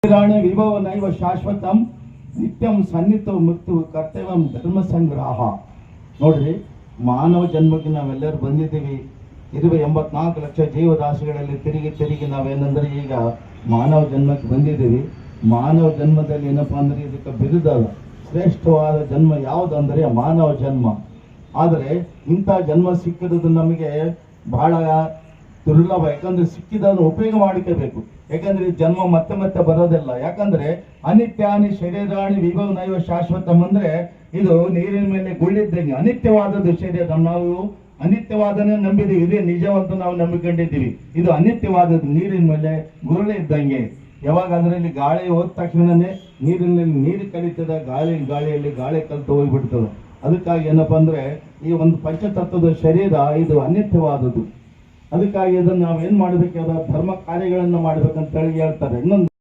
ರಾಣಿ ವಿಭವ ನೈವ ಶಾಶ್ವತಂ ನಿತ್ಯಂ ಸನ್ನಿತೋ ಮುಕ್ತು ಕರ್ತವ್ಯಂ ಧರ್ಮ ಸಂಗ್ರಹ. ನೋಡ್ರಿ, ಮಾನವ ಜನ್ಮಕ್ಕೆ ನಾವೆಲ್ಲರೂ ಬಂದಿದ್ದೀವಿ. 84 ಲಕ್ಷ ಜೀವರಾಶಿಗಳಲ್ಲಿ ತಿರುಗಿ ನಾವೇನಂದ್ರೆ ಈಗ ಮಾನವ ಜನ್ಮಕ್ಕೆ ಬಂದಿದ್ದೀವಿ. ಮಾನವ ಜನ್ಮದಲ್ಲಿ ಏನಪ್ಪಾ ಅಂದ್ರೆ ಇದಕ್ಕೆ ಬಿರುದಲ್ಲ, ಶ್ರೇಷ್ಠವಾದ ಜನ್ಮ ಯಾವುದಂದ್ರೆ ಮಾನವ ಜನ್ಮ. ಆದರೆ ಇಂಥ ಜನ್ಮ ಸಿಕ್ಕಿರೋದು ನಮಗೆ ಬಹಳ ದುರ್ಲಭ. ಯಾಕಂದ್ರೆ ಸಿಕ್ಕಿದನ್ನು ಉಪಯೋಗ ಮಾಡಿಕೋಬೇಕು. ಯಾಕಂದ್ರೆ ಈ ಜನ್ಮ ಮತ್ತೆ ಮತ್ತೆ ಬರೋದಿಲ್ಲ. ಯಾಕಂದ್ರೆ ಅನಿತ್ಯಾನಿ ಶರೀರಾಣಿ ವಿಭವ ನೈವ ಶಾಶ್ವತಂ ಅಂದ್ರೆ ಇದು ನೀರಿನ ಮೇಲೆ ಗುಳ್ಳಿದ್ದಂಗೆ ಅನಿತ್ಯವಾದದ್ದು ಶರೀರ. ನಾವು ಅನಿತ್ಯವಾದನೇ ನಂಬಿದೀವಿ, ಇದೇ ನಿಜವಂತ ನಾವು ನಂಬಿಕೊಂಡಿದ್ದೀವಿ. ಇದು ಅನಿತ್ಯವಾದದ್ದು, ನೀರಿನ ಮೇಲೆ ಗುರುಳೆ ಇದ್ದಂಗೆ. ಯಾವಾಗ ಅಂದ್ರೆ ಇಲ್ಲಿ ಗಾಳಿ ಹೋದ ತಕ್ಷಣನೇ ನೀರಿನಲ್ಲಿ ನೀರು ಕಲಿತದ, ಗಾಳಿಯಲ್ಲಿ ಗಾಳಿ ಕಲಿತು ಹೋಗ್ಬಿಡ್ತದೆ. ಅದಕ್ಕಾಗಿ ಏನಪ್ಪಾ ಅಂದ್ರೆ ಈ ಒಂದು ಪಂಚತತ್ವದ ಶರೀರ ಇದು ಅನಿತ್ಯವಾದದ್ದು. ಅದಕ್ಕಾಗಿ ಇದನ್ನು ನಾವೇನ್ ಮಾಡ್ಬೇಕಾದ ಧರ್ಮ ಕಾರ್ಯಗಳನ್ನ ಮಾಡ್ಬೇಕಂತ ಹೇಳಿ ಹೇಳ್ತಾರೆ. ಇನ್ನೊಂದು